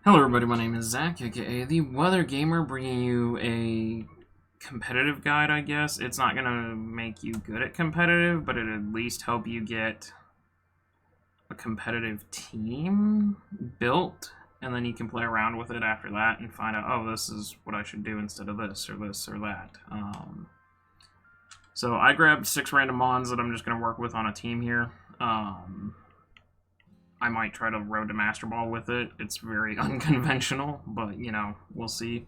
Hello everybody, my name is Zach, aka The Weather Gamer, bringing you a competitive guide, I guess. It's not going to make you good at competitive, but it'll at least help you get a competitive team built, and then you can play around with it after that and find out, oh, this is what I should do instead of this or that. So I grabbed 6 random mons that I'm just going to work with on a team here. I might try to Road to Master Ball with it. It's very unconventional, but, you know, we'll see.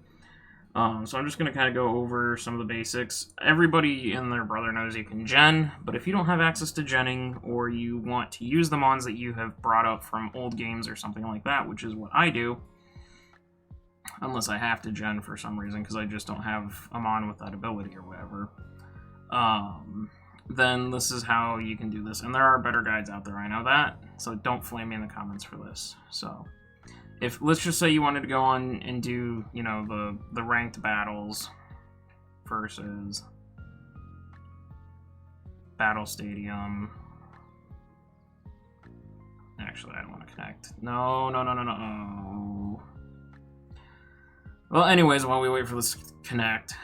So I'm just going to kind of go over some of the basics. Everybody and their brother knows you can gen, but if you don't have access to genning, or you want to use the mons that you have brought up from old games or something like that, which is what I do, unless I have to gen for some reason, because I just don't have a mon with that ability or whatever, then this is how you can do this. And there are better guides out there, I know that, so don't flame me in the comments for this. So, if, let's just say you wanted to go on and do, you know, the ranked battles versus Battle Stadium. Actually, I don't want to connect. No. Well, anyways, while we wait for this to connect,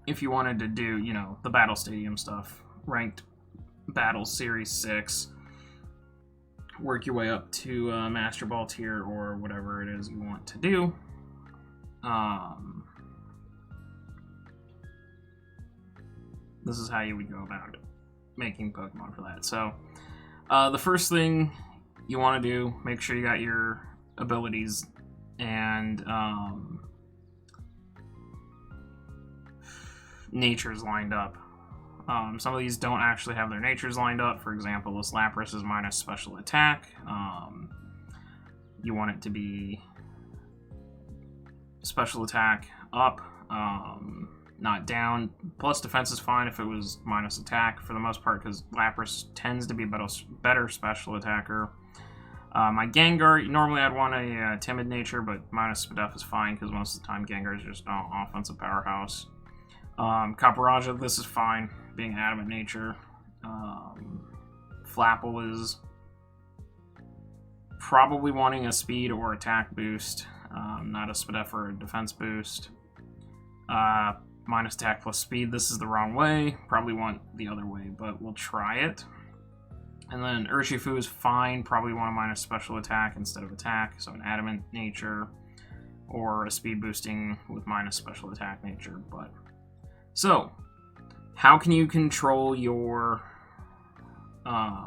if you wanted to do, you know, the Battle Stadium stuff, ranked Battle Series 6, work your way up to Master Ball tier or whatever it is you want to do. This is how you would go about making Pokemon for that. So, the first thing you want to do, make sure you got your abilities and natures lined up. Some of these don't actually have their natures lined up. For example, this Lapras is minus special attack. You want it to be special attack up, not down. Plus defense is fine if it was minus attack for the most part, because Lapras tends to be a better special attacker. My Gengar, normally I'd want a timid nature, but minus def is fine because most of the time Gengar is just an offensive powerhouse. Caparaja, this is fine, being an adamant nature. Flapple is probably wanting a speed or attack boost, not a SPDF or a defense boost. Minus attack plus speed, this is the wrong way. Probably want the other way, but we'll try it. And then Urshifu is fine, probably want a minus special attack instead of attack, so an adamant nature, or a speed boosting with minus special attack nature, but... So, how can you control your Pokemon?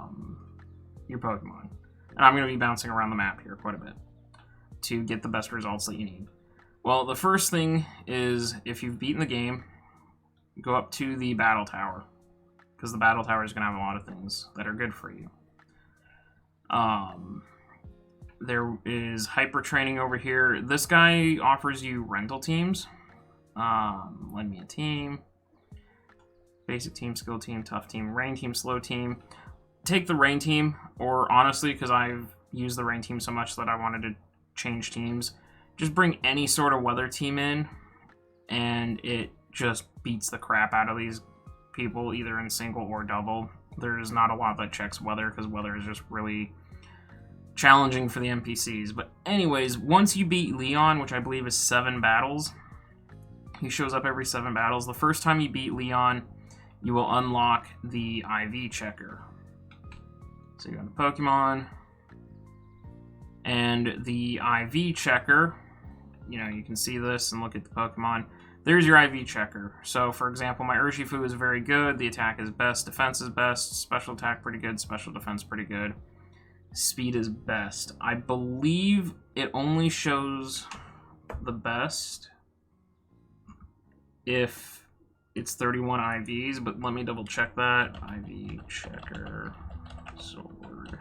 And I'm going to be bouncing around the map here quite a bit to get the best results that you need. Well, the first thing is, if you've beaten the game, go up to the Battle Tower, because the Battle Tower is going to have a lot of things that are good for you. There is Hyper Training over here. This guy offers you rental teams. Lend me a team. Basic team, skill team, tough team, rain team, slow team. Take the rain team, or honestly, because I've used the rain team so much that I wanted to change teams, just bring any sort of weather team in, and it just beats the crap out of these people, either in single or double. There's not a lot that checks weather, because weather is just really challenging for the NPCs. But anyways, once you beat Leon, which I believe is 7 battles, he shows up every 7 battles. The first time you beat Leon, you will unlock the IV checker. So you go to Pokemon, and the IV checker, you know, you can see this and look at the Pokemon. There's your IV checker. So, for example, my Urshifu is very good. The attack is best. Defense is best. Special attack pretty good. Special defense pretty good. Speed is best. I believe it only shows the best if it's 31 IVs, but let me double check that. IV checker, sword,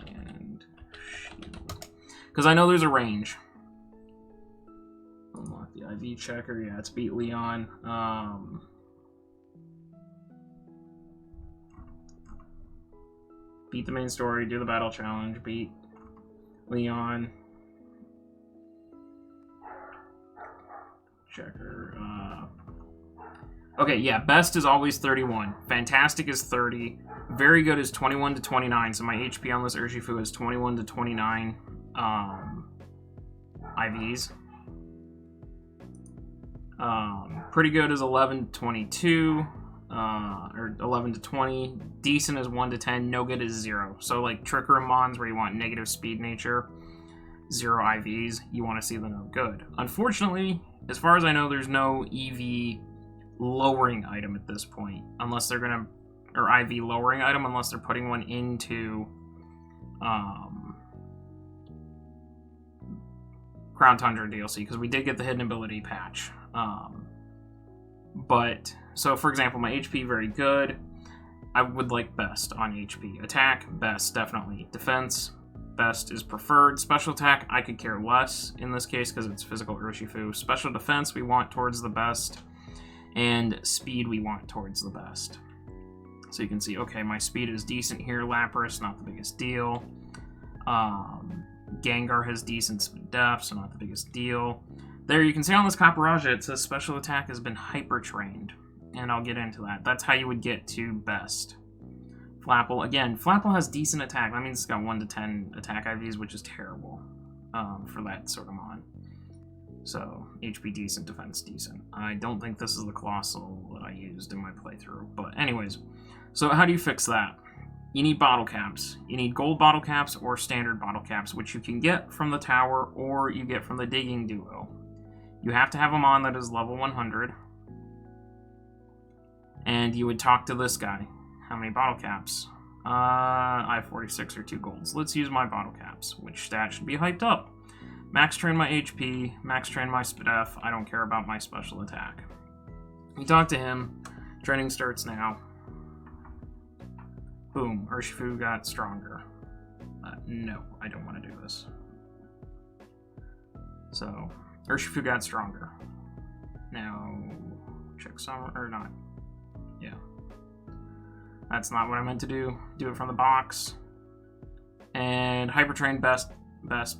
and shield. Because I know there's a range. Unlock the IV checker. Yeah, it's beat Leon. Beat the main story, do the battle challenge, beat Leon. Checker. Okay, yeah, best is always 31. Fantastic is 30. Very good is 21 to 29, so my HP on this Urshifu is 21 to 29 IVs. Pretty good is 11 to 22, or 11 to 20. Decent is 1 to 10. No good is 0. So like Trick Room Mons where you want negative speed nature, 0 IVs, you want to see the no good. Unfortunately, as far as I know, there's no EV lowering item at this point, unless they're gonna, or IV lowering item, unless they're putting one into Crown Tundra DLC, because we did get the hidden ability patch. But so for example, my HP very good. I would like best on HP. Attack, best, definitely. Defense, best is preferred. Special attack, I could care less in this case because it's physical Urshifu. Special defense, we want towards the best. And speed, we want towards the best. So you can see, okay, my speed is decent here. Lapras, not the biggest deal. Gengar has decent def, so not the biggest deal. There, you can see on this Caparaja, it says special attack has been hyper-trained. And I'll get into that. That's how you would get to best. Flapple, again, Flapple has decent attack. That means it's got 1 to 10 attack IVs, which is terrible for that sort of mon. So, HP decent, defense decent. I don't think this is the Colossal that I used in my playthrough. But anyways, so how do you fix that? You need bottle caps. You need gold bottle caps or standard bottle caps, which you can get from the tower or you get from the digging duo. You have to have a mon that is level 100. And you would talk to this guy. How many bottle caps? I have 46 or 2 golds. Let's use my bottle caps, which stat should be hyped up. Max train my HP, max train my def. I don't care about my special attack. You talk to him. Training starts now. Boom, Urshifu got stronger. No, I don't want to do this. So, Urshifu got stronger. Now, check some, or not. Yeah. That's not what I meant to do. Do it from the box. And Hyper Train best,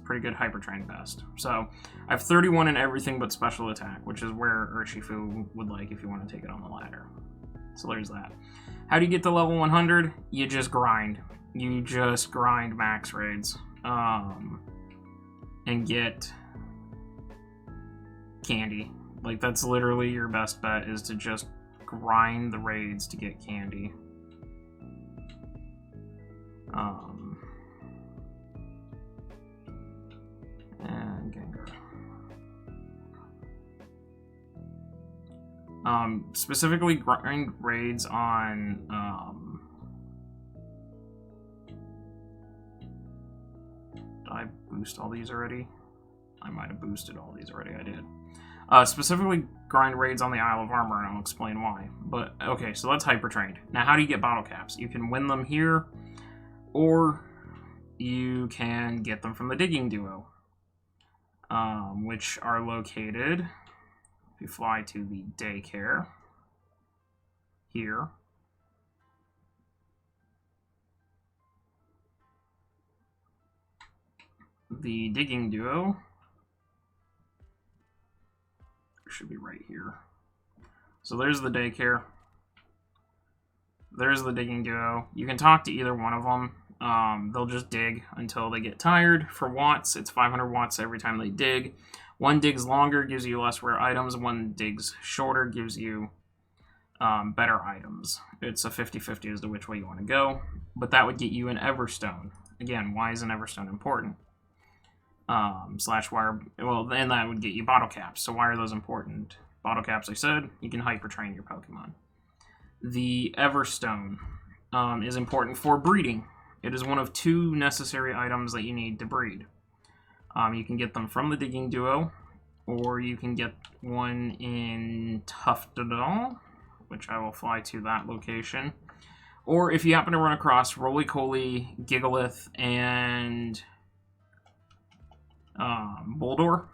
pretty good Hyper Train best. So, I have 31 in everything but special attack, which is where Urshifu would like if you want to take it on the ladder. So there's that. How do you get to level 100? You just grind. You just grind max raids. And get candy. Like, that's literally your best bet, is to just grind the raids to get candy. And Gengar. Specifically grind raids on did I boost all these already? I might have boosted all these already, I did. Specifically grind raids on the Isle of Armor, and I'll explain why. But, okay, so that's Hyper Trained. Now, how do you get bottle caps? You can win them here, or you can get them from the Digging Duo, which are located, if you fly to the daycare, here. The Digging Duo should be right here. So there's the daycare. There's the Digging Duo. You can talk to either one of them. They'll just dig until they get tired. For watts, it's 500 watts every time they dig. One digs longer, gives you less rare items. One digs shorter, gives you better items. It's a 50-50 as to which way you want to go. But that would get you an Everstone. Again, why is an Everstone important? Slash wire, well, and that would get you bottle caps. So why are those important? Bottle caps, I said, you can hyper train your Pokemon. The Everstone is important for breeding. It is one of 2 necessary items that you need to breed. You can get them from the Digging Duo, or you can get one in Tuftedal, which I will fly to that location. Or if you happen to run across Roly-Coly, Gigalith, and Boldore,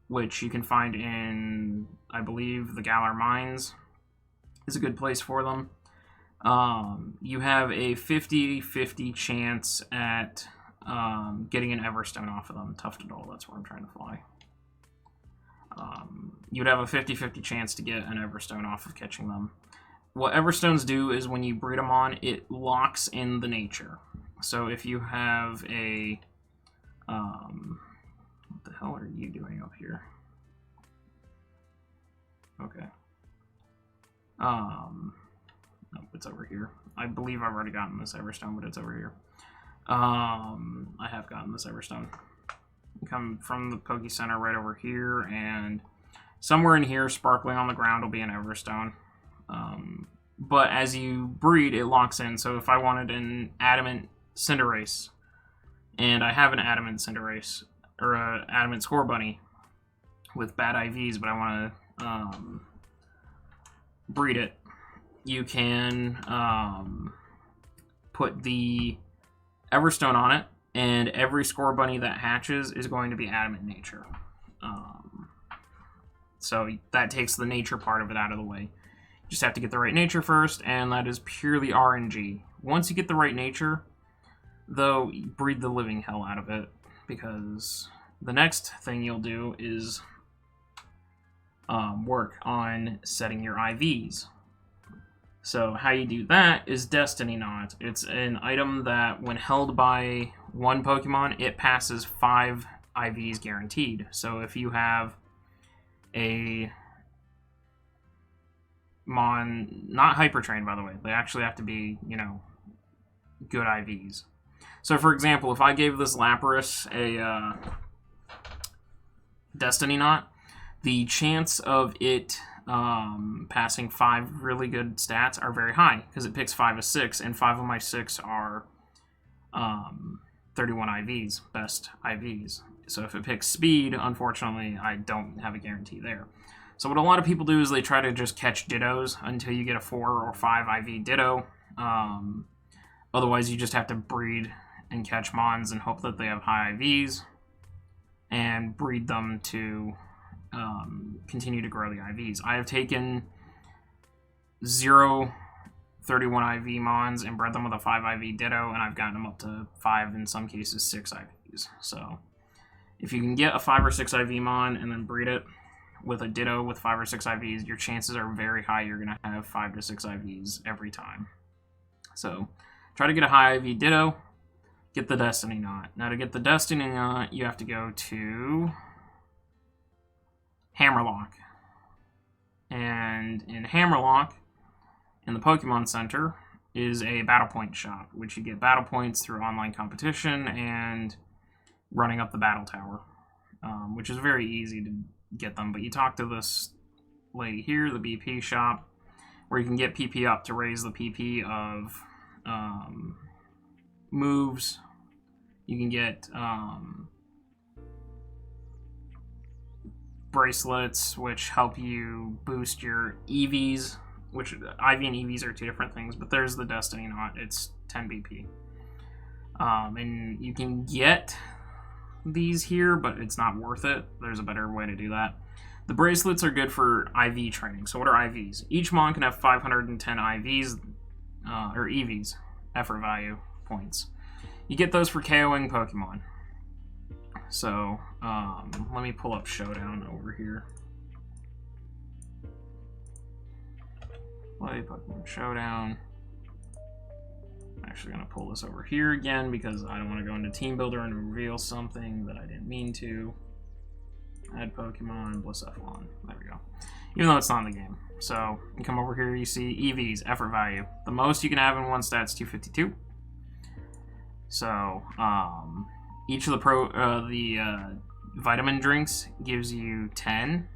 which you can find in, I believe, the Galar Mines is a good place for them. You have a 50-50 chance at getting an Everstone off of them. Tuftedal, that's where I'm trying to fly. You'd have a 50-50 chance to get an Everstone off of catching them. what Everstones do is when you breed them on, it locks in the nature. So if you have a... what the hell are you doing up here? Okay. Nope, it's over here. I believe I've already gotten this Everstone, but it's over here. I have gotten this Everstone. Come from the Poke Center right over here, and somewhere in here, sparkling on the ground, will be an Everstone. But as you breed, it locks in. So if I wanted an Adamant Cinderace, and I have an Adamant Cinderace, or an Adamant Scorbunny with bad IVs, but I want to breed it, you can put the Everstone on it, and every Scorbunny that hatches is going to be Adamant Nature. So that takes the nature part of it out of the way. You just have to get the right nature first, and that is purely RNG. Once you get the right nature, though, breed the living hell out of it, because the next thing you'll do is work on setting your IVs. So how you do that is Destiny Knot. It's an item that when held by one Pokemon, it passes 5 IVs guaranteed. So if you have a Mon, not Hyper Trained, by the way, they actually have to be, you know, good IVs. So for example, if I gave this Lapras a Destiny Knot, the chance of it passing 5 really good stats are very high, because it picks 5 of 6, and 5 of my 6 are 31 IVs, best IVs. So if it picks speed, unfortunately, I don't have a guarantee there. So what a lot of people do is they try to just catch Dittos until you get a 4 or 5 IV Ditto. Otherwise, you just have to breed and catch Mons and hope that they have high IVs, and breed them to continue to grow the IVs. I have taken 0 31 IV Mons and bred them with a 5 IV Ditto, and I've gotten them up to 5, in some cases 6 IVs. So if you can get a 5 or 6 IV Mon and then breed it with a Ditto with 5 or 6 IVs, your chances are very high you're going to have 5 to 6 IVs every time. So try to get a high IV Ditto, get the Destiny Knot. Now to get the Destiny Knot, you have to go to Hammerlock. And in Hammerlock, in the Pokemon Center, is a Battle Point shop, which you get battle points through online competition and running up the battle tower, which is very easy to get them. But you talk to this lady here, the BP shop, where you can get PP up to raise the PP of moves. You can get bracelets, which help you boost your EVs, which IV and EVs are 2 different things, but there's the Destiny Knot. It's 10 BP. And you can get these here, but it's not worth it. There's a better way to do that. The bracelets are good for IV training. So what are IVs? Each Mon can have 510 IVs, or EVs, effort value points. You get those for KOing Pokemon. So, let me pull up Showdown over here. Play Pokemon Showdown. I'm actually going to pull this over here again because I don't want to go into Team Builder and reveal something that I didn't mean to. Add Pokemon, Blisseyphon. There we go. Even though it's not in the game. So, you come over here, you see EVs, effort value. The most you can have in one stat is 252. So, each of the vitamin drinks gives you 10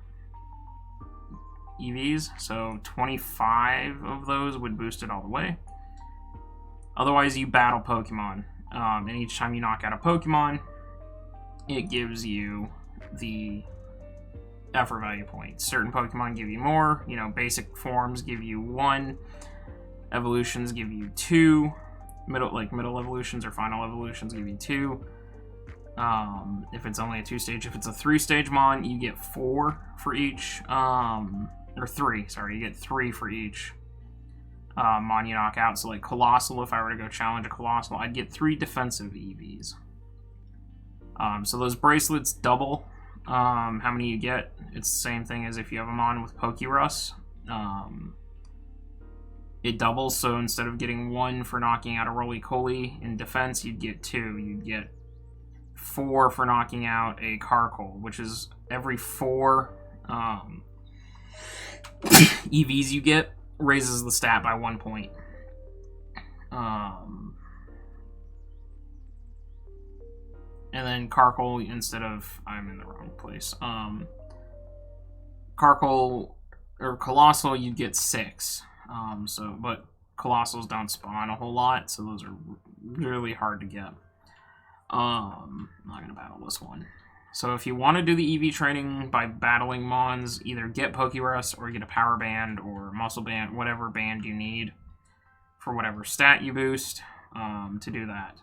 EVs, so 25 of those would boost it all the way. Otherwise, you battle Pokemon, and each time you knock out a Pokemon, it gives you the effort value points. Certain Pokemon give you more. You know, basic forms give you 1, evolutions give you 2, middle evolutions or final evolutions give you 2. If it's only a 2-stage, if it's a 3-stage Mon, you get 4 for each. Or 3, sorry, you get 3 for each Mon you knock out. So like Colossal, if I were to go challenge a Colossal, I'd get 3 defensive EVs. So those bracelets double how many you get. It's the same thing as if you have a Mon with Pokerus. it doubles. So instead of getting 1 for knocking out a roly-coly in defense, you'd get 2. You'd get 4 for knocking out a Carkol, which is every 4 EVs you get raises the stat by 1 point. And then Carkol, instead of... I'm in the wrong place. Carkol, or Colossal, you'd get 6. But Colossals don't spawn a whole lot, so those are really hard to get. I'm not going to battle this one. So if you want to do the EV training by battling Mons, either get Pokerus or get a Power Band or Muscle Band, whatever band you need for whatever stat you boost to do that.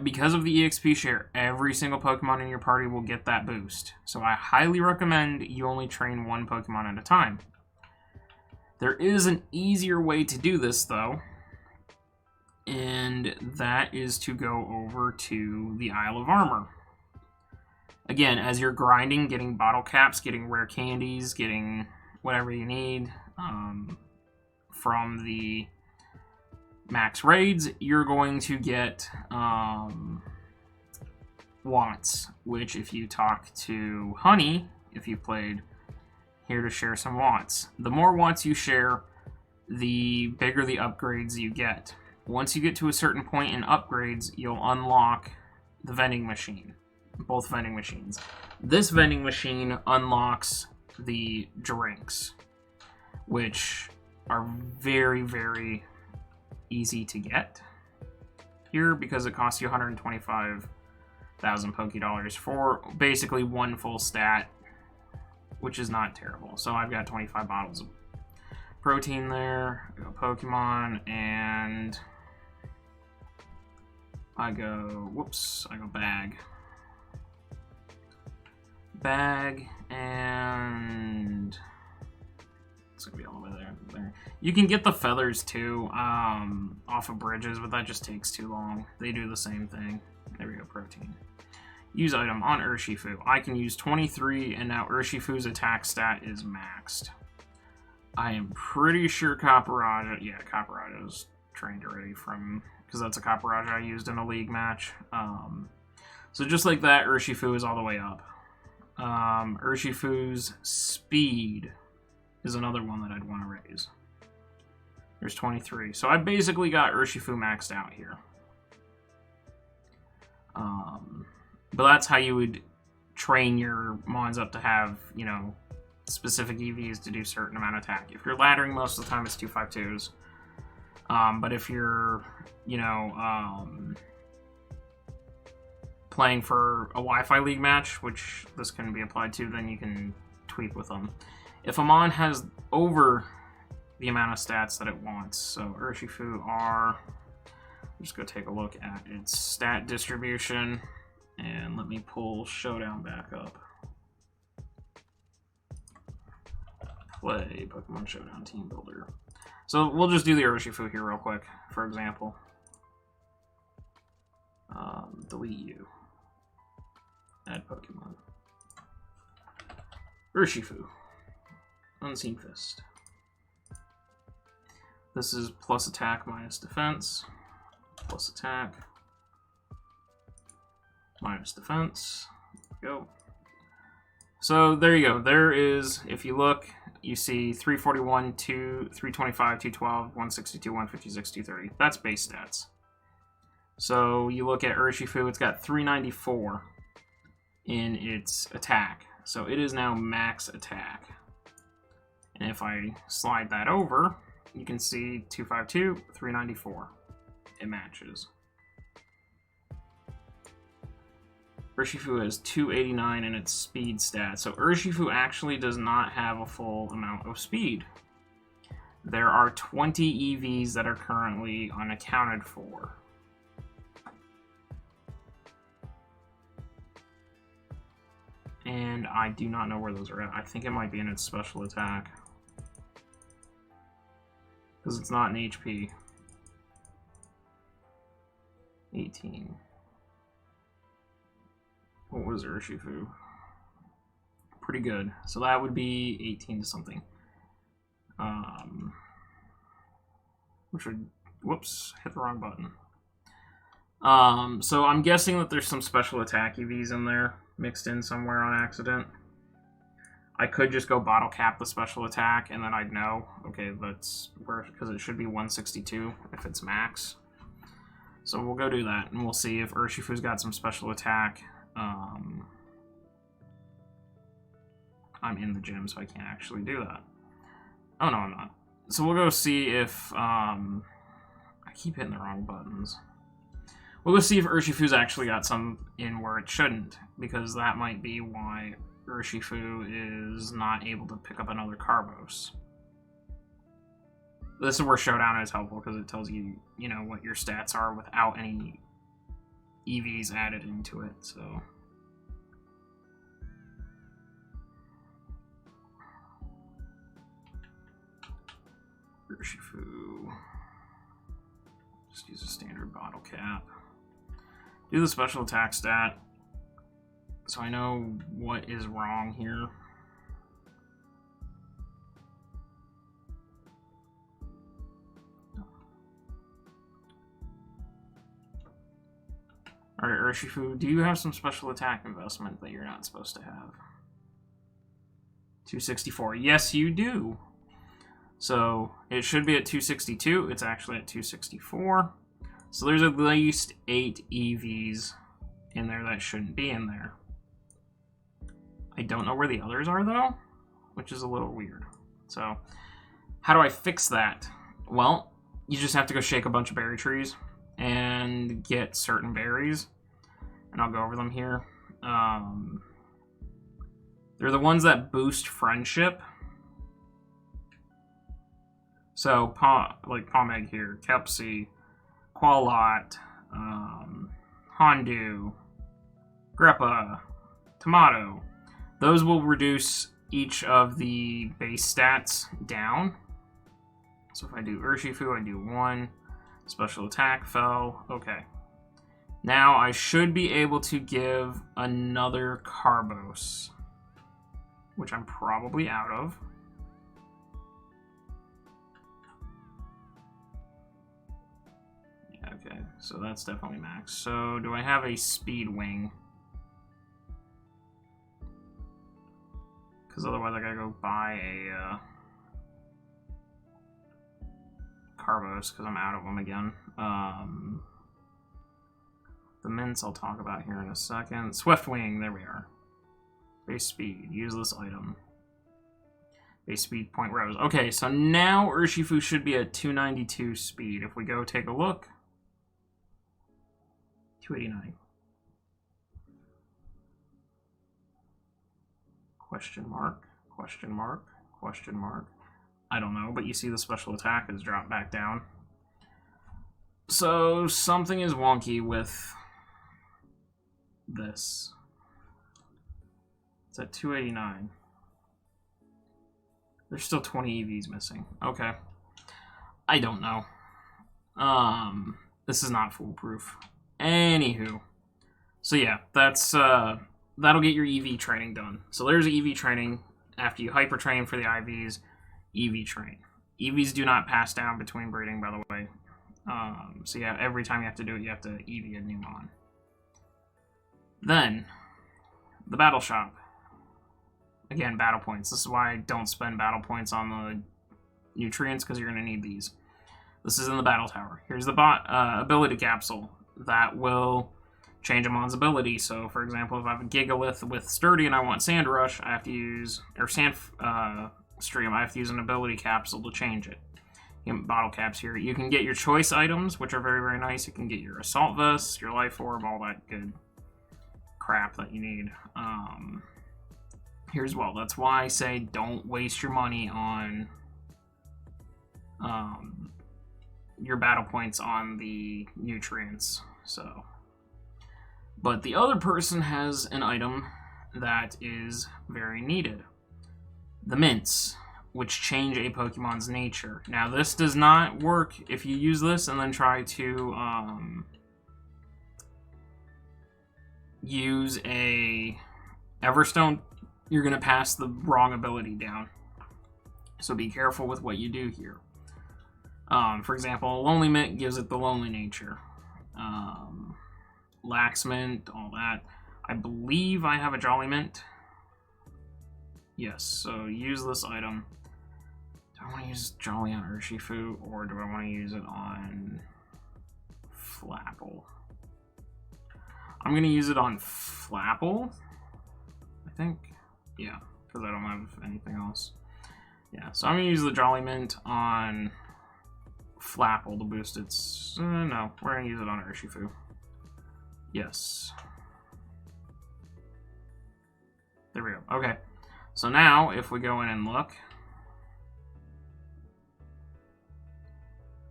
Because of the EXP share, every single Pokemon in your party will get that boost. So I highly recommend you only train 1 Pokemon at a time. There is an easier way to do this, though. And that is to go over to the Isle of Armor. Again, as you're grinding, getting bottle caps, getting rare candies, getting whatever you need from the max raids, you're going to get watts, which if you talk to Honey, if you played Here to Share Some Watts, the more watts you share, the bigger the upgrades you get. Once you get to a certain point in upgrades, you'll unlock the vending machine. Both vending machines. This vending machine unlocks the drinks, which are very, very easy to get here because it costs you 125,000 Pokédollars for basically 1 full stat, which is not terrible. So I've got 25 bottles of protein there. I go Pokemon, and I go bag. And it's gonna be all the way there. You can get the feathers too off of bridges, but that just takes too long. They do the same thing. There we go, protein. Use item on Urshifu. I can use 23, and now Urshifu's attack stat is maxed. I am pretty sure Copperajah... Yeah, Copperajah's trained already from... because that's a Copperajah I used in a league match. So just like that, Urshifu is all the way up. Urshifu's speed is another one that I'd want to raise. There's 23. So I basically got Urshifu maxed out here. But that's how you would train your Mons up to have, you know, specific EVs to do certain amount of attack. If you're laddering, most of the time it's 252s. But if you're, you know, playing for a Wi-Fi league match, which this can be applied to, then you can tweak with them. If a Mon has over the amount of stats that it wants, so Urshifu R, just go take a look at its stat distribution, and let me pull Showdown back up. Play Pokemon Showdown Team Builder. So we'll just do the Urshifu here real quick, for example. Delete you. Add Pokemon. Urshifu. Unseen Fist. This is plus attack minus defense. Plus attack. Minus defense. Go. So there you go. There is, if you look, you see 341, 325, 212, 162, 156, 230. That's base stats. So you look at Urshifu, it's got 394 in its attack. So it is now max attack. And if I slide that over, you can see 252, 394. It matches. Urshifu has 289 in its speed stat. So Urshifu actually does not have a full amount of speed. There are 20 EVs that are currently unaccounted for. And I do not know where those are at. I think it might be in its special attack. Because it's not an HP. 18. What was Urshifu? Pretty good. So that would be 18 to something. which would, whoops, hit the wrong button. So I'm guessing that there's some special attack EVs in there, mixed in somewhere on accident. I could just go bottle cap the special attack, and then I'd know, okay, that's where, because it should be 162 if it's max. So we'll go do that, and we'll see if Urshifu's got some special attack. I'm in the gym, so I can't actually do that. Oh, no, I'm not. So we'll go see if, I keep hitting the wrong buttons. We'll go see if Urshifu's actually got some in where it shouldn't, because that might be why Urshifu is not able to pick up another Carbos. This is where Showdown is helpful, because it tells you, you know, what your stats are without any EVs added into it, so... Urshifu. Just use a standard bottle cap. Do the special attack stat, so I know what is wrong here. Alright, Urshifu, do you have some special attack investment that you're not supposed to have? 264. Yes, you do. So it should be at 262. It's actually at 264. So there's at least 8 EVs in there that shouldn't be in there. I don't know where the others are, though, which is a little weird. So how do I fix that? Well, you just have to go shake a bunch of berry trees and get certain berries. And I'll go over them here. They're the ones that boost friendship. So, like Pomeg here, Kepsi, Qualot, Hondu, Greppa, Tomato. Those will reduce each of the base stats down. So if I do Urshifu, I do 1. Special attack fell. Okay. Now I should be able to give another Carbos, which I'm probably out of. Okay, so that's definitely max. So, do I have a Speed Wing? Because otherwise I gotta go buy a Carbos, because I'm out of them again. The mints I'll talk about here in a second. Swift Wing, there we are. Base speed, useless item. Base speed, point rose. Okay, so now Urshifu should be at 292 speed. If we go take a look, 289. Question mark, question mark, question mark. I don't know, but you see the special attack has dropped back down. So something is wonky with this. It's at 289. There's still 20 EVs missing. Okay. I don't know. This is not foolproof. Anywho. So yeah, that's that'll get your EV training done. So there's EV training. After you hyper train for the IVs, EV train. EVs do not pass down between breeding, by the way. So yeah, every time you have to do it, you have to EV a new mon. Then, the battle shop. Again, battle points. This is why I don't spend battle points on the nutrients, because you're going to need these. This is in the battle tower. Here's the ability capsule that will change a mon's ability. So, for example, if I have a Gigalith with Sturdy and I want Sand Rush, I have to use, or Sand Stream, I have to use an ability capsule to change it. Bottle caps here. You can get your choice items, which are very, very nice. You can get your Assault Vest, your Life Orb, all that good crap that you need. Here's, well, that's why I say don't waste your money on your battle points on the nutrients. So, but the other person has an item that is very needed. The mints, which change a Pokemon's nature. Now, this does not work if you use this and then try to use a Everstone. You're going to pass the wrong ability down. So be careful with what you do here. For example, Lonely Mint gives it the lonely nature. Lax Mint, all that. I believe I have a Jolly Mint. Yes, so use this item. Do I want to use Jolly on Urshifu, or do I want to use it on Flapple? I'm going to use it on Flapple, I think. Yeah, because I don't have anything else. Yeah, so I'm going to use the Jolly Mint on Flapple to boost its... no, we're going to use it on Urshifu. Yes. There we go. Okay. So now, if we go in and look...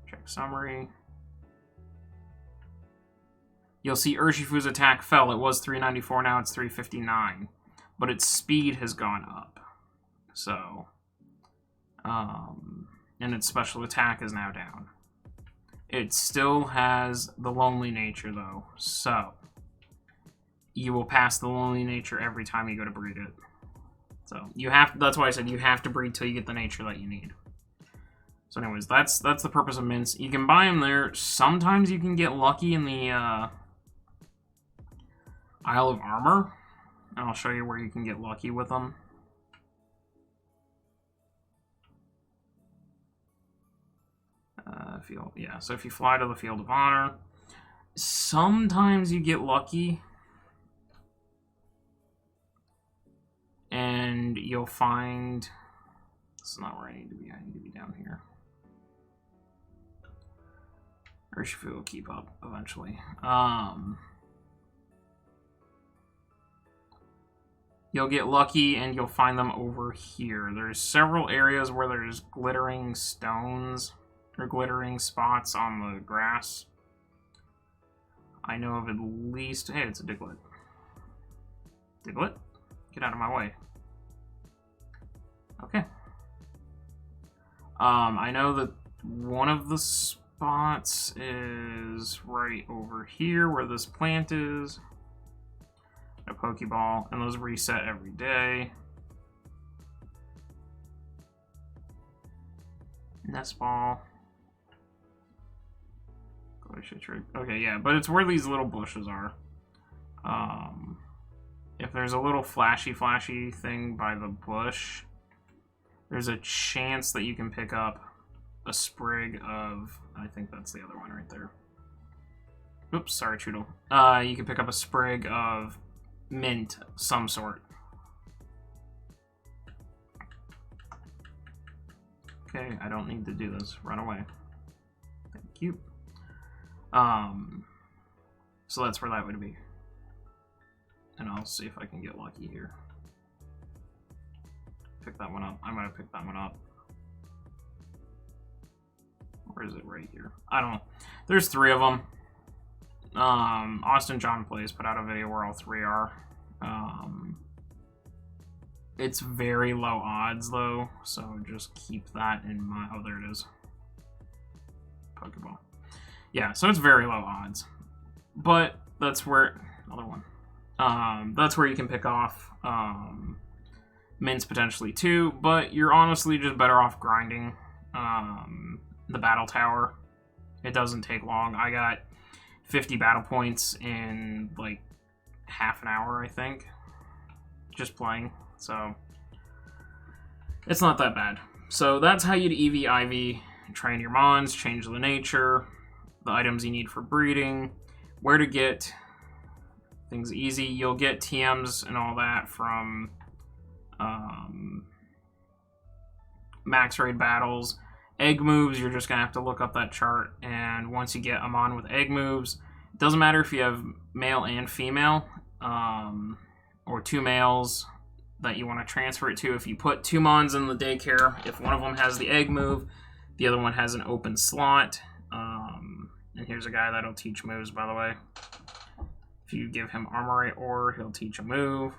Check summary. You'll see Urshifu's attack fell. It was 394, now it's 359. But its speed has gone up. So... and its special attack is now down. It still has the lonely nature, though, so you will pass the lonely nature every time you go to breed it. So you have to, that's why I said you have to breed till you get the nature that you need. So anyways, that's the purpose of mints. You can buy them there. Sometimes you can get lucky in the Isle of Armor. And I'll show you where you can get lucky with them. So if you fly to the Field of Honor, sometimes you get lucky, and you'll find... This is not where I need to be. I need to be down here. Urshifu will keep up eventually. You'll get lucky, and you'll find them over here. There's several areas where there's glittering stones or glittering spots on the grass. I know of at least... Hey, it's a Diglett. Diglett? Get out of my way. Okay. I know that one of the spots is right over here where this plant is. A Pokeball, and those reset every day. Nest Ball. Okay, yeah, but it's where these little bushes are. If there's a little flashy thing by the bush, there's a chance that you can pick up a sprig of... I think that's the other one right there. Oops, sorry, Choodle. You can pick up a sprig of mint of some sort. Okay, I don't need to do this. Run away. Thank you. So that's where that would be. And I'll see if I can get lucky here. Pick that one up. I'm gonna pick that one up. Where is it? Right here. I don't know. There's 3 of them. Austin John Plays put out a video where all 3 are. It's very low odds though, so just keep that in mind. Oh, there it is. Pokeball. Yeah, so it's very low odds. But that's where... Another one. That's where you can pick off mints potentially too, but you're honestly just better off grinding the battle tower. It doesn't take long. I got 50 battle points in like half an hour, I think, just playing. So it's not that bad. So that's how you'd EV, IV, train your mons, change the nature, the items you need for breeding, where to get things easy. You'll get TMs and all that from max raid battles. Egg moves, you're just gonna have to look up that chart, and once you get a mon with egg moves, it doesn't matter if you have male and female, or 2 males that you want to transfer it to. If you put 2 mons in the daycare, if one of them has the egg move, the other one has an open slot. And here's a guy that'll teach moves, by the way. If you give him Armorite Ore, he'll teach a move.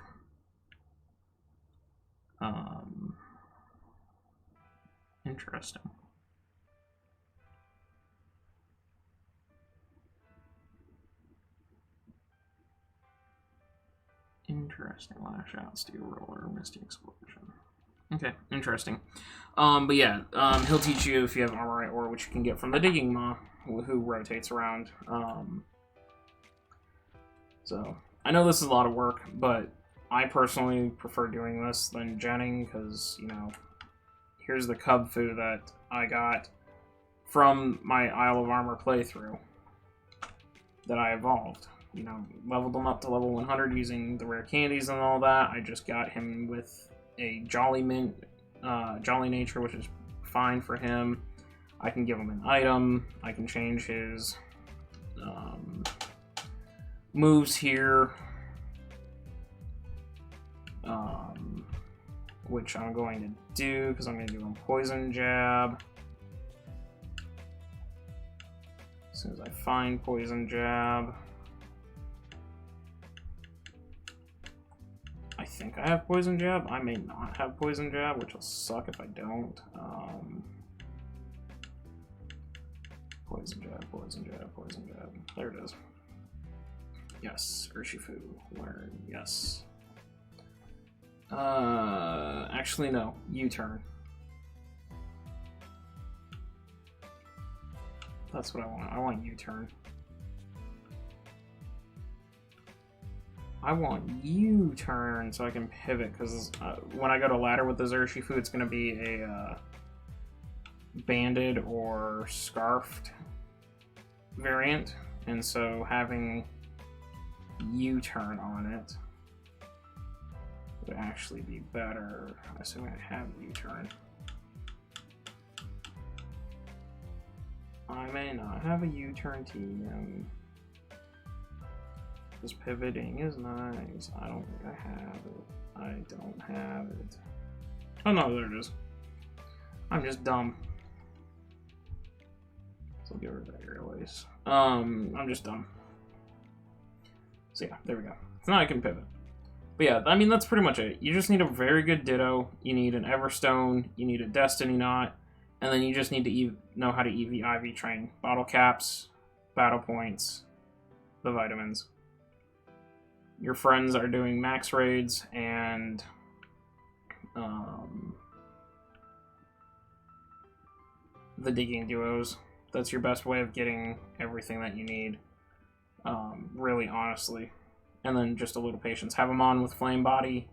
Interesting. Interesting. Lash Out, Steel Roller, Misty Explosion. Okay, interesting. But yeah, he'll teach you if you have Armorite Ore, which you can get from the Digging Maw, who rotates around. So, I know this is a lot of work, but I personally prefer doing this than genning, because, you know, here's the cub foo that I got from my Isle of Armor playthrough that I evolved. You know, leveled him up to level 100 using the rare candies and all that. I just got him with a Jolly Nature, which is fine for him. I can give him an item. I can change his moves here, which I'm going to do because I'm going to give him Poison Jab. As soon as I find Poison Jab. I think I have Poison Jab. I may not have Poison Jab, which will suck if I don't. Poison Jab, Poison Jab, Poison Jab. There it is. Yes, Urshifu. Learn. Yes. Actually, no. U-turn. That's what I want. I want U-turn. I want U-turn so I can pivot, because when I go to ladder with this Urshifu, it's going to be a banded or scarfed variant, and so having U-turn on it would actually be better, assuming I have U-turn. I may not have a U-turn TM. This pivoting is nice. I don't think I have it. I don't have it. Oh no, there it is. I'm just dumb. So I'll get rid of that aerial ace. I'm just dumb. So yeah, there we go. So now I can pivot. But yeah, I mean, that's pretty much it. You just need a very good Ditto. You need an Everstone. You need a Destiny Knot. And then you just need to know how to IV train. Bottle caps, battle points, the vitamins. Your friends are doing max raids and the digging duos. That's your best way of getting everything that you need, really honestly. And then just a little patience. Have them on with Flame Body.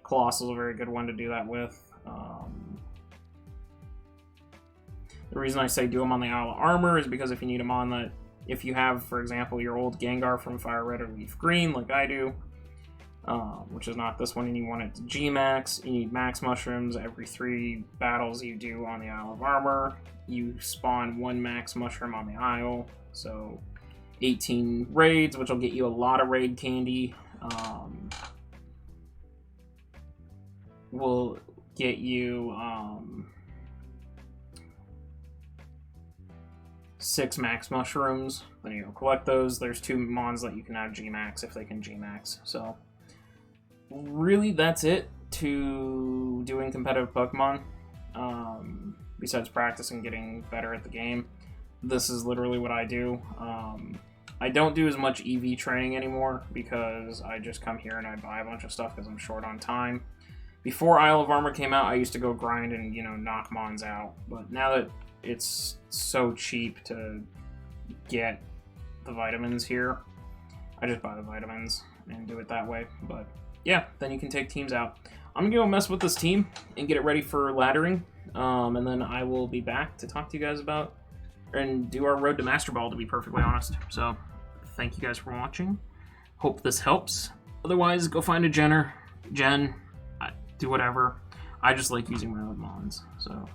Colossal is a very good one to do that with. The reason I say do them on the Isle of Armor is because if you need them on that, if you have, for example, your old Gengar from Fire Red or Leaf Green, like I do, which is not this one, and you want it to G-Max, you need Max Mushrooms. Every 3 battles you do on the Isle of Armor, you spawn 1 Max Mushroom on the Isle, so 18 raids, which will get you a lot of raid candy. Will get you 6 Max Mushrooms. Then you go collect those. There's 2 Mons that you can have G-Max if they can G-Max. So really that's it to doing competitive Pokemon. Besides practice and getting better at the game, this is literally what I do. I don't do as much EV training anymore because I just come here and I buy a bunch of stuff because I'm short on time. Before Isle of Armor came out, I used to go grind and, you know, knock Mons out. But now that it's so cheap to get the vitamins here, I just buy the vitamins and do it that way. But yeah, then you can take teams out. I'm gonna go mess with this team and get it ready for laddering, and then I will be back to talk to you guys about and do our road to Master Ball, to be perfectly honest. So thank you guys for watching. Hope this helps. Otherwise, go find a gen, do whatever. I just like using my own Mons, so